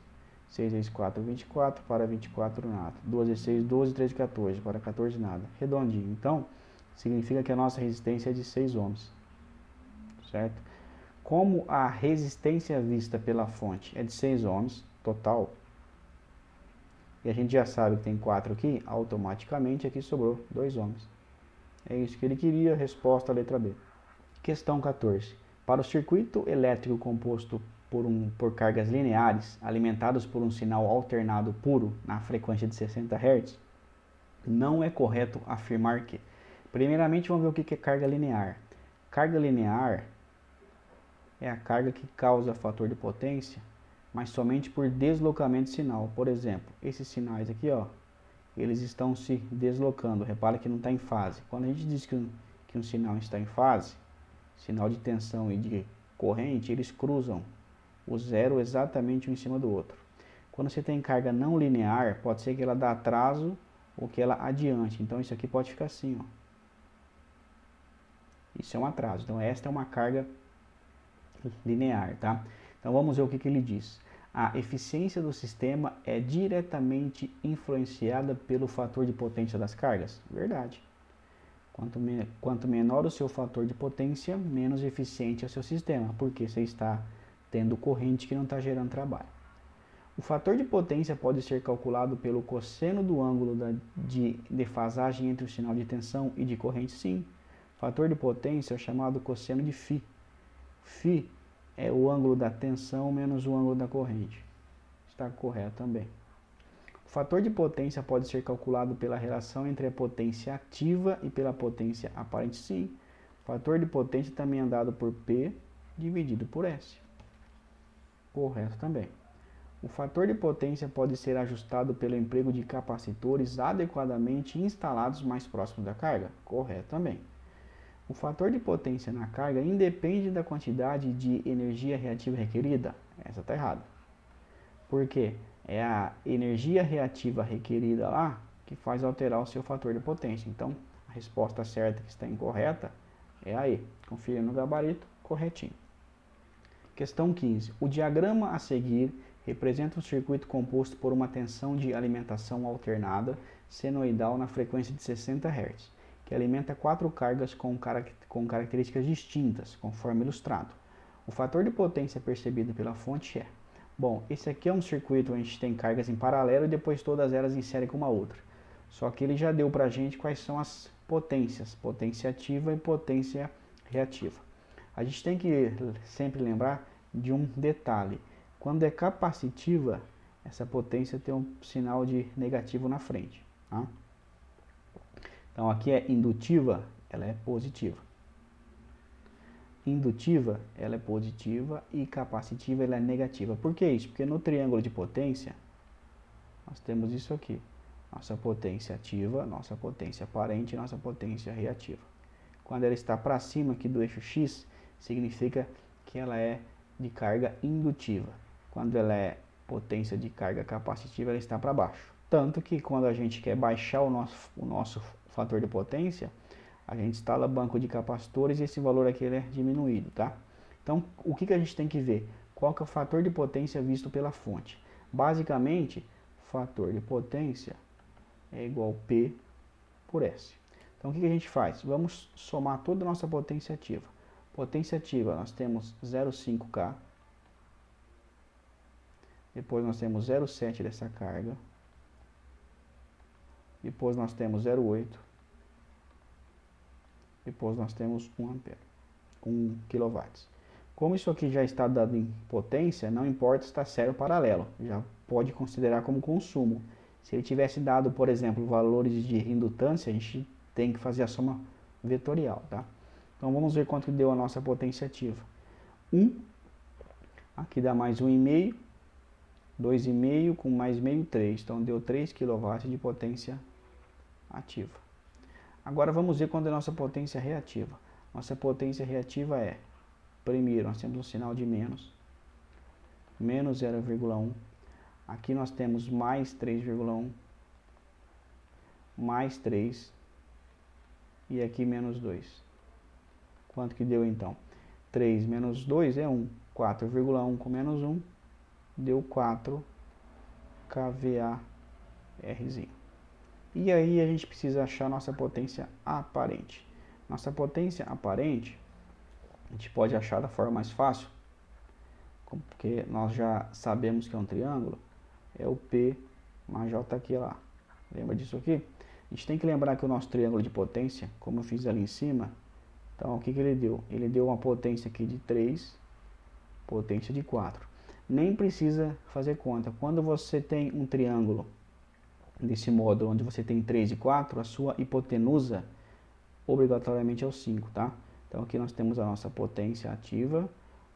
6 vezes 4, 24. Para 24, nada. 2 vezes 6, 12. 3 vezes 14. Para 14, nada. Redondinho. Então, significa que a nossa resistência é de 6 ohms. Certo? Como a resistência vista pela fonte é de 6 ohms, total, e a gente já sabe que tem 4 aqui, automaticamente aqui sobrou 2 ohms. É isso que ele queria, resposta letra B. Questão 14. Para o circuito elétrico composto por cargas lineares, alimentados por um sinal alternado puro na frequência de 60 Hz, não é correto afirmar que... Primeiramente, vamos ver o que é carga linear. Carga linear é a carga que causa fator de potência, mas somente por deslocamento de sinal. Por exemplo, esses sinais aqui, ó, eles estão se deslocando. Repara que não está em fase. Quando a gente diz que um sinal está em fase, sinal de tensão e de corrente, eles cruzam o zero exatamente um em cima do outro. Quando você tem carga não linear, pode ser que ela dá atraso ou que ela adiante. Então isso aqui pode ficar assim, ó. Isso é um atraso. Então esta é uma carga linear, tá? Então vamos ver o que ele diz. A eficiência do sistema é diretamente influenciada pelo fator de potência das cargas? Verdade. Quanto menor o seu fator de potência, menos eficiente é o seu sistema, porque você está tendo corrente que não está gerando trabalho. O fator de potência pode ser calculado pelo cosseno do ângulo de defasagem entre o sinal de tensão e de corrente? Sim. O fator de potência é chamado cosseno de φ. Φ é o ângulo da tensão menos o ângulo da corrente. Está correto também. O fator de potência pode ser calculado pela relação entre a potência ativa e pela potência aparente? Sim. O fator de potência também é dado por P dividido por S. Correto também. O fator de potência pode ser ajustado pelo emprego de capacitores adequadamente instalados mais próximos da carga? Correto também. O fator de potência na carga independe da quantidade de energia reativa requerida? Essa está errada. Por quê? É a energia reativa requerida lá que faz alterar o seu fator de potência. Então, a resposta certa que está incorreta é a E. Confira no gabarito, corretinho. Questão 15. O diagrama a seguir representa um circuito composto por uma tensão de alimentação alternada senoidal na frequência de 60 Hz, que alimenta 4 cargas com características distintas, conforme ilustrado. O fator de potência percebido pela fonte é... Bom, esse aqui é um circuito onde a gente tem cargas em paralelo e depois todas elas em série com uma outra. Só que ele já deu para a gente quais são as potências, potência ativa e potência reativa. A gente tem que sempre lembrar de um detalhe. Quando é capacitiva, essa potência tem um sinal de negativo na frente. Tá? Então aqui é indutiva, ela é positiva. Indutiva, ela é positiva e capacitiva, ela é negativa. Por que isso? Porque no triângulo de potência, nós temos isso aqui. Nossa potência ativa, nossa potência aparente e nossa potência reativa. Quando ela está para cima aqui do eixo X, significa que ela é de carga indutiva. Quando ela é potência de carga capacitiva, ela está para baixo. Tanto que quando a gente quer baixar o nosso fator de potência, a gente instala banco de capacitores e esse valor aqui ele é diminuído, tá? Então, o que a gente tem que ver? Qual que é o fator de potência visto pela fonte? Basicamente, fator de potência é igual a P por S. Então, o que a gente faz? Vamos somar toda a nossa potência ativa. Potência ativa, nós temos 0,5K. Depois nós temos 0,7 dessa carga. Depois nós temos 0,8. Depois nós temos 1 ampere, 1 kW. Como isso aqui já está dado em potência, não importa se está sério ou paralelo, já pode considerar como consumo. Se ele tivesse dado, por exemplo, valores de indutância, a gente tem que fazer a soma vetorial, tá? Então vamos ver quanto deu a nossa potência ativa. 1. Aqui dá mais 1,5. 2,5 com mais meio, 3. Então deu 3 kW de potência ativa. Agora vamos ver quando é nossa potência reativa. Nossa potência reativa é, primeiro nós temos um sinal de menos 0,1. Aqui nós temos mais 3,1, mais 3 e aqui menos 2. Quanto que deu então? 3 menos 2 é 1. 4,1 com menos 1 deu 4 kVAR. E aí a gente precisa achar nossa potência aparente. Nossa potência aparente a gente pode achar da forma mais fácil, porque nós já sabemos que é um triângulo, é o P mais J aqui lá. Lembra disso aqui? A gente tem que lembrar que o nosso triângulo de potência, como eu fiz ali em cima, então o que ele deu? Ele deu uma potência aqui de 3, potência de 4. Nem precisa fazer conta. Quando você tem um triângulo desse modo, onde você tem 3 e 4, a sua hipotenusa obrigatoriamente é o 5, tá? Então aqui nós temos a nossa potência ativa,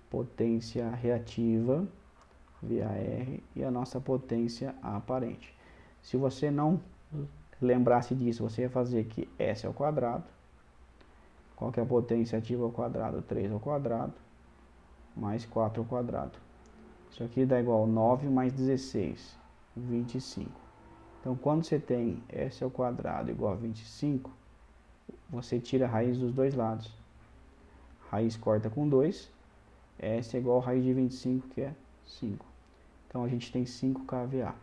potência reativa, VAR, e a nossa potência aparente. Se você não lembrasse disso, você ia fazer que S ao quadrado, qual que é a potência ativa ao quadrado? 3 ao quadrado, mais 4 ao quadrado. Isso aqui dá igual a 9 mais 16, 25. Então, quando você tem S ao quadrado igual a 25, você tira a raiz dos dois lados. Raiz corta com 2, S é igual a raiz de 25, que é 5. Então, a gente tem 5 kVA.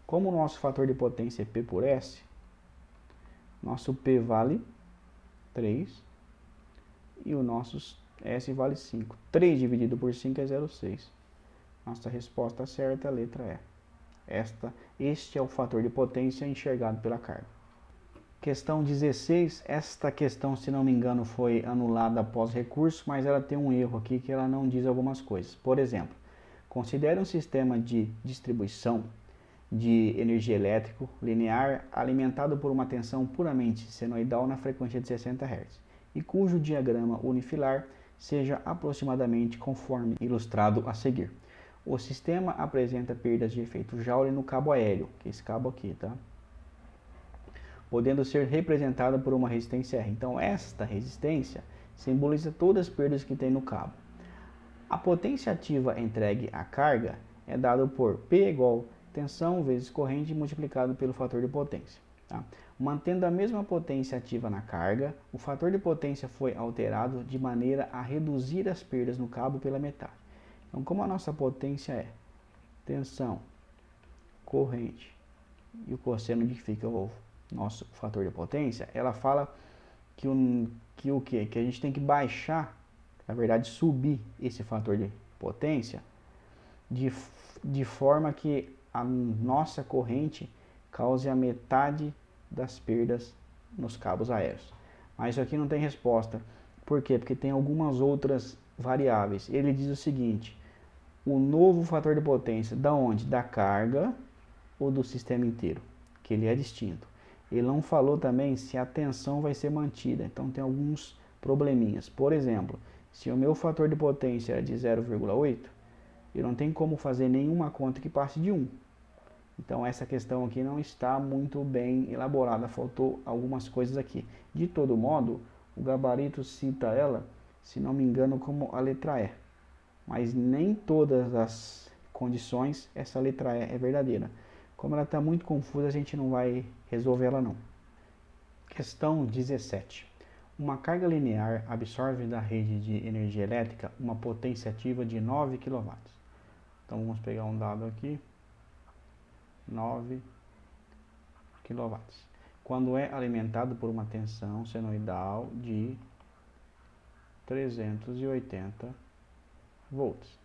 Como o nosso fator de potência é P por S, nosso P vale 3 e o nosso S vale 5. 3 dividido por 5 é 0,6. Nossa resposta certa é a letra E. Este é o fator de potência enxergado pela carga. Questão 16. Esta questão, se não me engano, foi anulada após recurso, mas ela tem um erro aqui que ela não diz algumas coisas. Por exemplo, considere um sistema de distribuição de energia elétrica linear alimentado por uma tensão puramente senoidal na frequência de 60 Hz e cujo diagrama unifilar seja aproximadamente conforme ilustrado a seguir. O sistema apresenta perdas de efeito Joule no cabo aéreo, que é esse cabo aqui, tá? Podendo ser representada por uma resistência R. Então, esta resistência simboliza todas as perdas que tem no cabo. A potência ativa entregue à carga é dada por P igual tensão vezes corrente multiplicado pelo fator de potência. Tá? Mantendo a mesma potência ativa na carga, o fator de potência foi alterado de maneira a reduzir as perdas no cabo pela metade. Então, como a nossa potência é tensão, corrente e o cosseno que fica o nosso fator de potência, ela fala que a gente tem que baixar, na verdade subir esse fator de potência de forma que a nossa corrente cause a metade das perdas nos cabos aéreos. Mas isso aqui não tem resposta. Por quê? Porque tem algumas outras variáveis. Ele diz o seguinte: o novo fator de potência, da onde? Da carga ou do sistema inteiro? Que ele é distinto. Ele não falou também se a tensão vai ser mantida. Então tem alguns probleminhas. Por exemplo, se o meu fator de potência é de 0,8, eu não tenho como fazer nenhuma conta que passe de 1. Então essa questão aqui não está muito bem elaborada, faltou algumas coisas aqui. De todo modo, o gabarito cita ela, se não me engano, como a letra E. Mas nem todas as condições essa letra E é verdadeira. Como ela está muito confusa, a gente não vai resolver ela não. Questão 17. Uma carga linear absorve da rede de energia elétrica uma potência ativa de 9 kW. Então vamos pegar um dado aqui. 9 kW. Quando é alimentado por uma tensão senoidal de 380 volts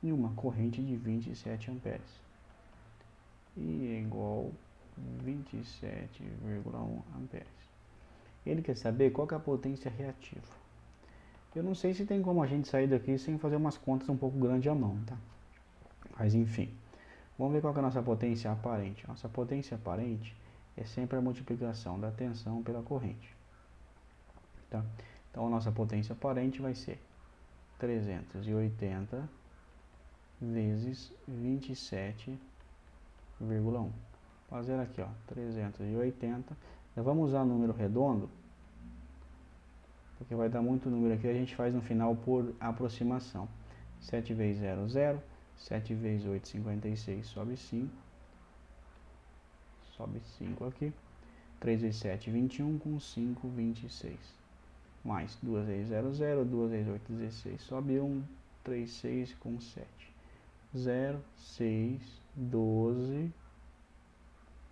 e uma corrente de 27 amperes. E é igual 27,1 amperes. Ele quer saber qual que é a potência reativa. Eu não sei se tem como a gente sair daqui sem fazer umas contas um pouco grandes à mão, tá? Mas enfim. Vamos ver qual que é a nossa potência aparente. Nossa potência aparente é sempre a multiplicação da tensão pela corrente. Tá? Então a nossa potência aparente vai ser 380 vezes 27,1. Fazer aqui, ó, 380. Nós vamos usar número redondo, porque vai dar muito número aqui, a gente faz no final por aproximação. 7 vezes 0, 0. 7 vezes 8, 56, sobe 5. Sobe 5 aqui. 3 vezes 7, 21, com 5, 26. Mais 2 vezes 0, 0. 2 vezes 8, 16, sobe 1. 3, 6, com 7. 0, 6, 12,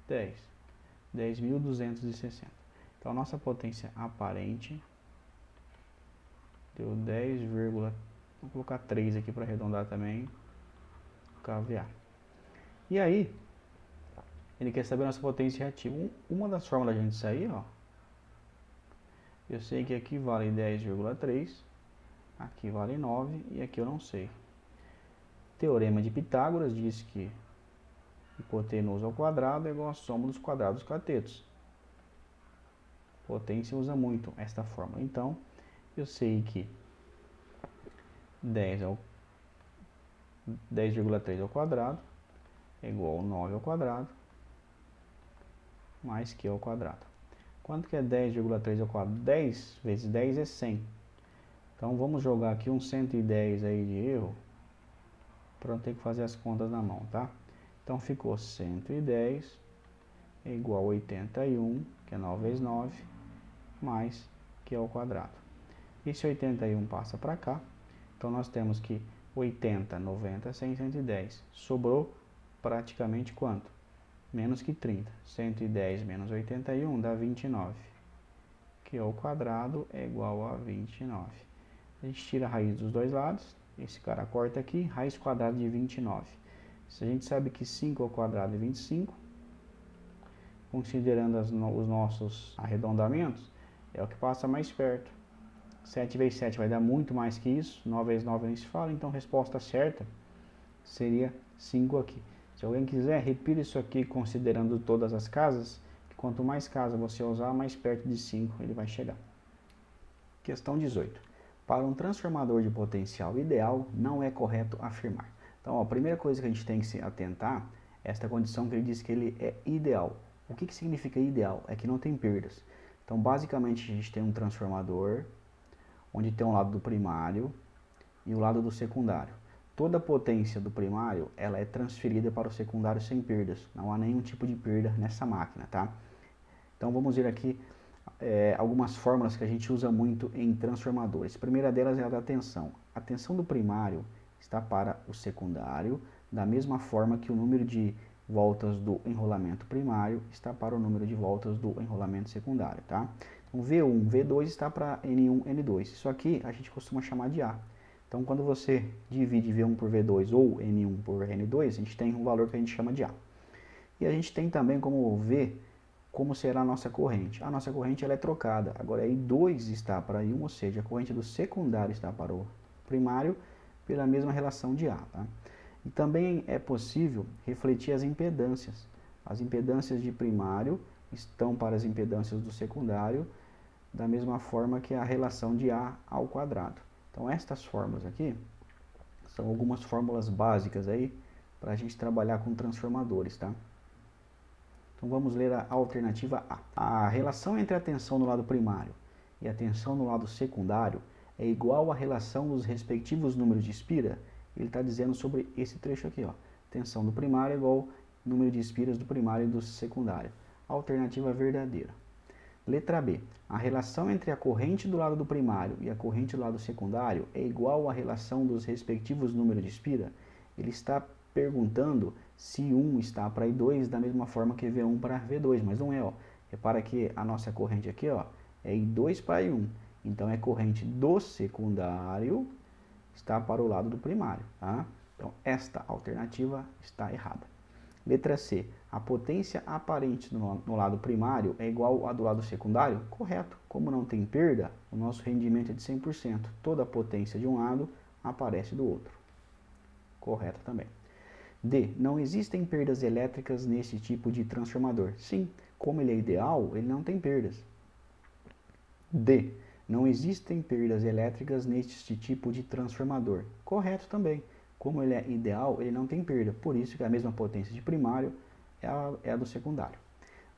10. 10.260. Então, a nossa potência aparente deu 10, vou colocar 3 aqui para arredondar também. KVA. E aí, ele quer saber a nossa potência reativa. Uma das fórmulas da gente sair, ó, eu sei que aqui vale 10,3, aqui vale 9 e aqui eu não sei. Teorema de Pitágoras diz que hipotenusa ao quadrado é igual à soma dos quadrados dos catetos. Potência usa muito esta fórmula. Então, eu sei que 10,3 ao quadrado é igual a 9 ao quadrado mais Q ao quadrado. Quanto que é 10,3 ao quadrado? 10 vezes 10 é 100. Então vamos jogar aqui um 110 aí de erro para não ter que fazer as contas na mão, tá? Então ficou 110 é igual a 81, que é 9 vezes 9, mais Q ao quadrado. Esse 81 passa para cá. Então nós temos que 80, 90, 100, 110. Sobrou praticamente quanto? Menos que 30. 110 menos 81 dá 29. Que ao quadrado é igual a 29. A gente tira a raiz dos dois lados. Esse cara corta aqui. Raiz quadrada de 29. Se a gente sabe que 5 ao quadrado é 25, considerando os nossos arredondamentos, é o que passa mais perto. 7 vezes 7 vai dar muito mais que isso. 9 vezes 9 nem se fala. Então a resposta certa seria 5 aqui. Se alguém quiser, repita isso aqui considerando todas as casas. Que quanto mais casa você usar, mais perto de 5 ele vai chegar. Questão 18. Para um transformador de potencial ideal, não é correto afirmar. Então, ó, a primeira coisa que a gente tem que se atentar é esta condição que ele diz que ele é ideal. O que significa ideal? É que não tem perdas. Então, basicamente, a gente tem um transformador onde tem um lado do primário e o lado do secundário. Toda a potência do primário ela é transferida para o secundário sem perdas. Não há nenhum tipo de perda nessa máquina, tá? Então vamos ver aqui algumas fórmulas que a gente usa muito em transformadores. A primeira delas é a da tensão. A tensão do primário está para o secundário, da mesma forma que o número de voltas do enrolamento primário está para o número de voltas do enrolamento secundário, tá? Então V1, V2 está para N1, N2. Isso aqui a gente costuma chamar de A. Então, quando você divide V1 por V2 ou N1 por N2, a gente tem um valor que a gente chama de A. E a gente tem também como ver como será a nossa corrente. A nossa corrente ela é trocada. Agora, I2 está para I1, ou seja, a corrente do secundário está para o primário pela mesma relação de A. Tá? E também é possível refletir as impedâncias. As impedâncias de primário estão para as impedâncias do secundário, da mesma forma que a relação de A ao quadrado. Então, estas fórmulas aqui são algumas fórmulas básicas aí para a gente trabalhar com transformadores, tá? Então, vamos ler a alternativa A. A relação entre a tensão no lado primário e a tensão no lado secundário é igual à relação dos respectivos números de espira. Ele está dizendo sobre esse trecho aqui, ó. Tensão do primário é igual ao número de espiras do primário e do secundário. Alternativa verdadeira. Letra B. A relação entre a corrente do lado do primário e a corrente do lado secundário é igual à relação dos respectivos números de espira. Ele está perguntando se 1 está para I2 da mesma forma que V1 para V2, mas não é, ó. Repara que a nossa corrente aqui, ó, é I2 para I1. Então é corrente do secundário está para o lado do primário, tá? Então esta alternativa está errada. Letra C. A potência aparente no lado primário é igual à do lado secundário? Correto. Como não tem perda, o nosso rendimento é de 100%. Toda a potência de um lado aparece do outro. Correto também. D. Não existem perdas elétricas nesse tipo de transformador. Sim, como ele é ideal, ele não tem perdas. D. Não existem perdas elétricas neste tipo de transformador. Correto também. Como ele é ideal, ele não tem perda. Por isso que a mesma potência de primário é a do secundário.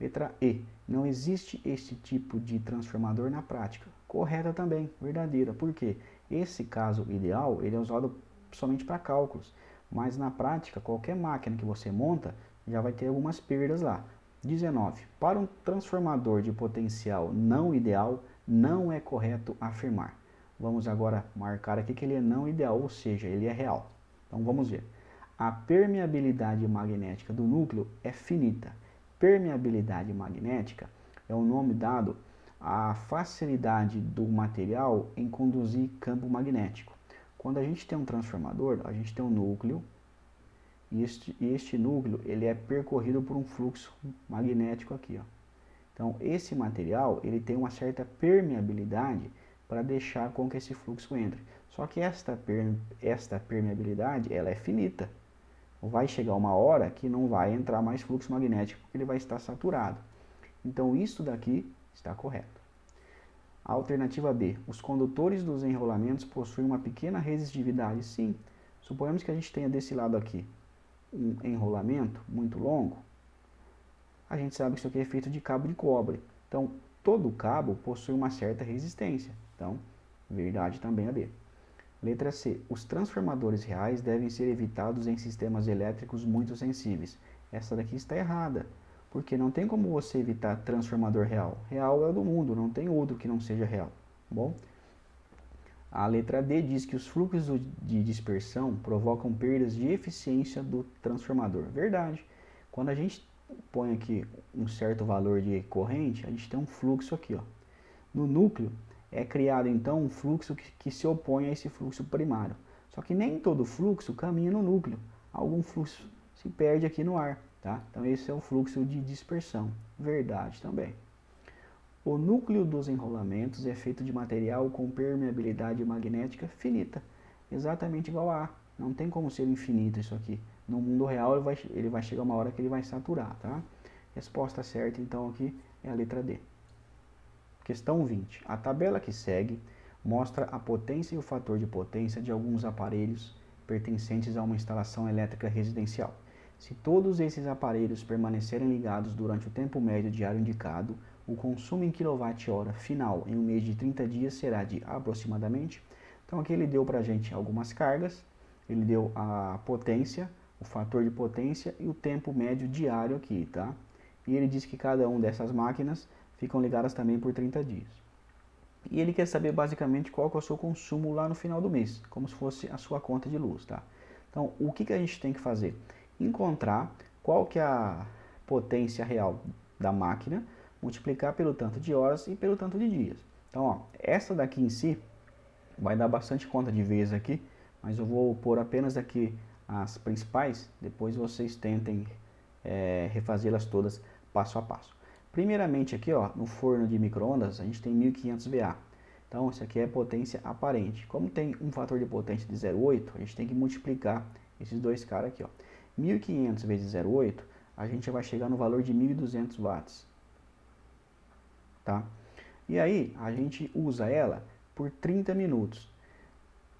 Letra E. Não existe este tipo de transformador na prática. Correta também, verdadeira. Por quê? Esse caso ideal, ele é usado somente para cálculos. Mas na prática, qualquer máquina que você monta, já vai ter algumas perdas lá. 19. Para um transformador de potencial não ideal, não é correto afirmar. Vamos agora marcar aqui que ele é não ideal, ou seja, ele é real. Então vamos ver. A permeabilidade magnética do núcleo é finita. Permeabilidade magnética é o nome dado à facilidade do material em conduzir campo magnético. Quando a gente tem um transformador, a gente tem um núcleo, e este núcleo ele é percorrido por um fluxo magnético aqui, ó. Então esse material ele tem uma certa permeabilidade para deixar com que esse fluxo entre. Só que esta permeabilidade ela é finita. Vai chegar uma hora que não vai entrar mais fluxo magnético, porque ele vai estar saturado. Então isso daqui está correto. A alternativa B. Os condutores dos enrolamentos possuem uma pequena resistividade. Sim. Suponhamos que a gente tenha desse lado aqui um enrolamento muito longo. A gente sabe que isso aqui é feito de cabo de cobre. Então, todo cabo possui uma certa resistência. Então, verdade também a B. Letra C. Os transformadores reais devem ser evitados em sistemas elétricos muito sensíveis. Essa daqui está errada, porque não tem como você evitar transformador real. Real é o do mundo, não tem outro que não seja real. Bom, a letra D diz que os fluxos de dispersão provocam perdas de eficiência do transformador. Verdade. Quando a gente põe aqui um certo valor de corrente, a gente tem um fluxo aqui, ó. No núcleo, é criado então um fluxo que se opõe a esse fluxo primário. Só que nem todo fluxo caminha no núcleo. Algum fluxo se perde aqui no ar, tá? Então esse é o fluxo de dispersão. Verdade também. O núcleo dos enrolamentos é feito de material com permeabilidade magnética finita. Exatamente igual a A. Não tem como ser infinito isso aqui. No mundo real ele vai chegar uma hora que ele vai saturar, tá? Resposta certa então aqui é a letra D. Questão 20. A tabela que segue mostra a potência e o fator de potência de alguns aparelhos pertencentes a uma instalação elétrica residencial. Se todos esses aparelhos permanecerem ligados durante o tempo médio diário indicado, o consumo em kWh final em um mês de 30 dias será de aproximadamente... Então aqui ele deu para a gente algumas cargas, ele deu a potência, o fator de potência e o tempo médio diário aqui, tá? E ele diz que cada uma dessas máquinas ficam ligadas também por 30 dias. E ele quer saber basicamente qual que é o seu consumo lá no final do mês, como se fosse a sua conta de luz, tá? Então, o que a gente tem que fazer? Encontrar qual que é a potência real da máquina, multiplicar pelo tanto de horas e pelo tanto de dias. Então, ó, essa daqui em si vai dar bastante conta de vezes aqui, mas eu vou pôr apenas aqui as principais, depois vocês tentem refazê-las todas passo a passo. Primeiramente aqui, ó, no forno de micro-ondas, a gente tem 1500 VA. Então, isso aqui é potência aparente. Como tem um fator de potência de 0,8, a gente tem que multiplicar esses dois caras aqui, ó. 1500 vezes 0,8, a gente vai chegar no valor de 1200 watts. Tá? E aí, a gente usa ela por 30 minutos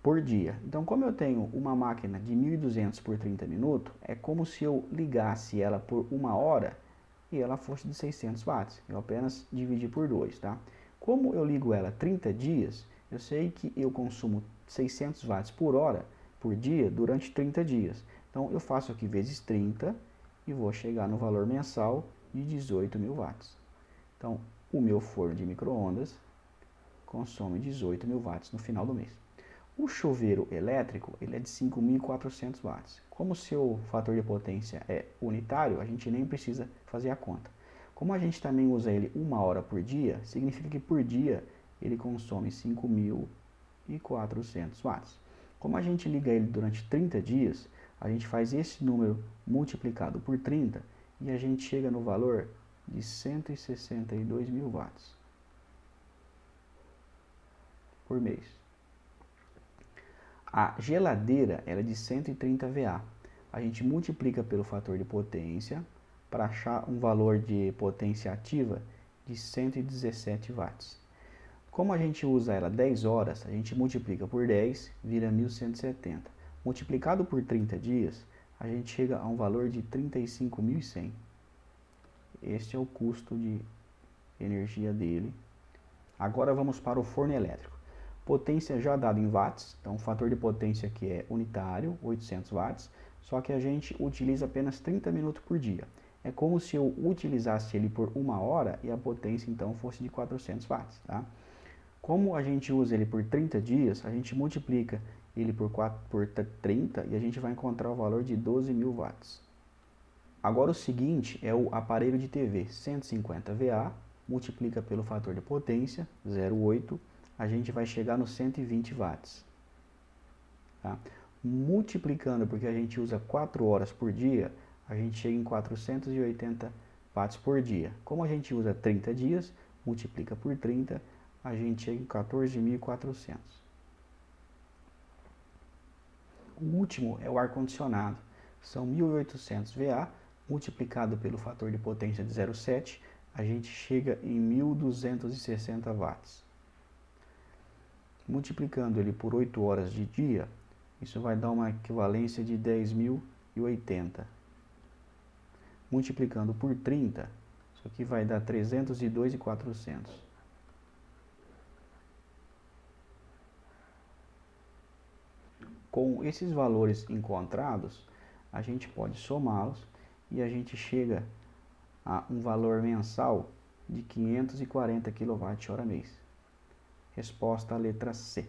por dia. Então, como eu tenho uma máquina de 1200 por 30 minutos, é como se eu ligasse ela por uma hora e ela fosse de 600 watts. Eu apenas dividi por 2, tá? Como eu ligo ela 30 dias, eu sei que eu consumo 600 watts por hora, por dia, durante 30 dias. Então, eu faço aqui vezes 30 e vou chegar no valor mensal de 18.000 watts. Então, o meu forno de micro-ondas consome 18.000 watts no final do mês. O chuveiro elétrico ele é de 5.400 watts. Como o seu fator de potência é unitário, a gente nem precisa fazer a conta. Como a gente também usa ele uma hora por dia, significa que por dia ele consome 5.400 watts. Como a gente liga ele durante 30 dias, a gente faz esse número multiplicado por 30 e a gente chega no valor de 162.000 watts por mês. A geladeira ela é de 130 VA. A gente multiplica pelo fator de potência para achar um valor de potência ativa de 117 watts. Como a gente usa ela 10 horas, a gente multiplica por 10, vira 1170. Multiplicado por 30 dias, a gente chega a um valor de 35.100. Este é o custo de energia dele. Agora vamos para o forno elétrico. Potência já dada em watts, então o fator de potência aqui é unitário, 800 watts, só que a gente utiliza apenas 30 minutos por dia. É como se eu utilizasse ele por 1 hora e a potência então fosse de 400 watts, tá? Como a gente usa ele por 30 dias, a gente multiplica ele por 30 e a gente vai encontrar o valor de 12.000 watts. Agora o seguinte é o aparelho de TV 150 VA, multiplica pelo fator de potência, 0,8, a gente vai chegar nos 120 watts. Tá? Multiplicando, porque a gente usa 4 horas por dia, a gente chega em 480 watts por dia. Como a gente usa 30 dias, multiplica por 30, a gente chega em 14.400. O último é o ar-condicionado. São 1.800 VA, multiplicado pelo fator de potência de 0,7, a gente chega em 1.260 watts. Multiplicando ele por 8 horas de dia, isso vai dar uma equivalência de 10.080. Multiplicando por 30, isso aqui vai dar 302.400. Com esses valores encontrados, a gente pode somá-los e a gente chega a um valor mensal de 540 kWh mês. Resposta à letra C.